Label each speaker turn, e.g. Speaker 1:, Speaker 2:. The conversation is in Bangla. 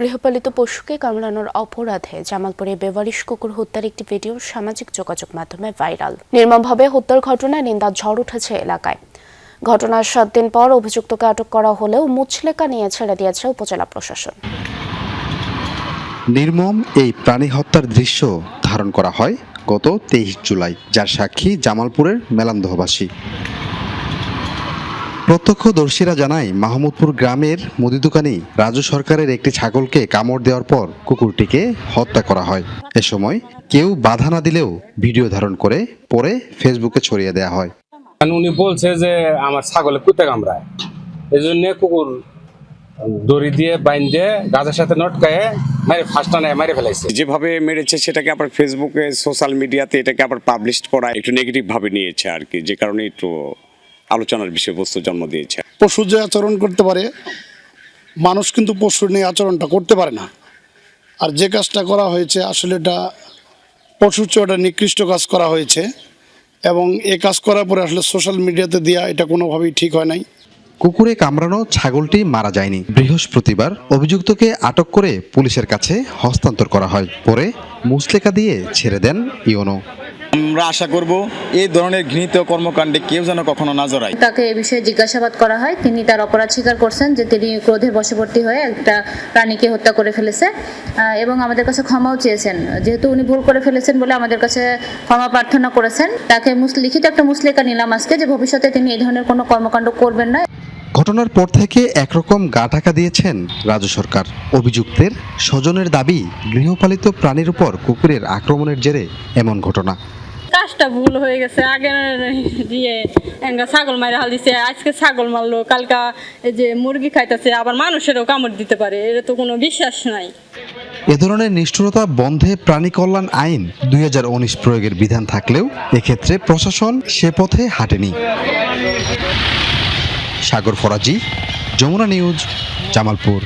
Speaker 1: গৃহপালিত পশুকে কামড়ানোর অপরাধে জামালপুরে বেওয়ারিশ কুকুর হত্যার একটি ভিডিও সামাজিক যোগাযোগ মাধ্যমে ভাইরাল। নির্মমভাবে হত্যার ঘটনায় নিন্দার ঝড় উঠেছে এলাকায়। ঘটনার 7 দিন পর অভিযুক্তকে আটক করা হলেও মুচলেকা নিয়ে ছেড়ে দিয়েছে উপজেলা প্রশাসন।
Speaker 2: নির্মম এই প্রাণী হত্যার দৃশ্য ধারণ করা হয় গত 23 জুলাই, যার সাক্ষী জামালপুরের মেলান্দহবাসী। প্রত্যক্ষদর্শীরা জানায় মাহমুদপুর গ্রামের মুদি দোকানি রাজু সরকারের একটি ছাগলকে কামড় দেওয়ার পর কুকুরটিকে হত্যা করা হয়। এ সময় কেউ বাধা না দিলেও ভিডিও ধারণ করে পরে ফেসবুকে ছড়িয়ে দেওয়া হয়।
Speaker 3: উনি বলছে যে আমার ছাগলে কুত্তে কামড়ায়, এই জন্য কুকুর দড়ি দিয়ে বাইন্ধে গাছের সাথে নটকায়ে মেরে ফাঁসটা নেয় মেরে ফেলাইছে।
Speaker 4: যেভাবে মেরেছে সেটাকে আবার ফেসবুকে সোশ্যাল মিডিয়াতে এটাকে আবার পাবলিশ করা একটু নেগেটিভ ভাবে নিয়েছে আর কি, যে কারণে একটু আলোচনার বিষয়বস্তু জন্ম দিয়েছে।
Speaker 5: পশু যে আচরণ করতে পারে, মানুষ কিন্তু পশুর নিয়ে আচরণটা করতে পারে না। আর যে কাজটা করা হয়েছে আসলে এটা পশুর চেয়ে একটা নিকৃষ্ট কাজ করা হয়েছে, এবং এই কাজ করার পরে আসলে সোশ্যাল মিডিয়াতে দেওয়া এটা কোনোভাবেই ঠিক হয় নাই।
Speaker 2: কুকুরে কামড়ানো ছাগলটি মারা যায়নি। বৃহস্পতিবার অভিযুক্তকে আটক করে পুলিশের কাছে হস্তান্তর করা হয়। পরে মুচলেকা দিয়ে ছেড়ে দেন ইওনো।
Speaker 6: আমরা আশা করব এই ধরনের ঘৃণিত কর্মকাণ্ডে কেউ যেন কখনো না জড়ায়।
Speaker 7: তাকে এই বিষয়ে জিজ্ঞাসাবাদ করা হয়। তিনি তার অপরাধ স্বীকার করছেন যে তিনি ক্রোধের বশবর্তী হয়ে একটা প্রাণীকে হত্যা করে ফেলেছে এবং আমাদের কাছে ক্ষমাও চেয়েছেন। যেহেতু উনি ভুল করে ফেলেছেন বলে আমাদের কাছে ক্ষমা প্রার্থনা করেছেন। তাকে লিখিত একটা মুচলেকা নিলাম আজকে, যে ভবিষ্যতে তিনি এই ধরনের কোনো কর্মকাণ্ড করবেন না।
Speaker 2: ঘটনার পর থেকে একরকম গা ঢাকা দিয়েছেন রাজু সরকার। অভিযুক্তের স্বজনের দাবি, গৃহপালিত প্রাণীর উপর কুকুরের আক্রমণের জেরে এমন ঘটনা।
Speaker 8: কাজটা ভুল হয়ে গেছে, আগে দিয়ে ছাগল মারা হাল দিছে, আজকে ছাগল মারলো, কালকা যে মুরগি খাইতেছে, আবার মানুষেরও কামড় দিতে পারে, এটা তো কোনো বিশ্বাস নাই।
Speaker 2: এ ধরনের নিষ্ঠুরতা বন্ধে প্রাণী কল্যাণ আইন 2019 প্রয়োগের বিধান থাকলেও এক্ষেত্রে প্রশাসন সে পথে হাঁটেনি। সাগর ফরাজি, যমুনা নিউজ, জামালপুর।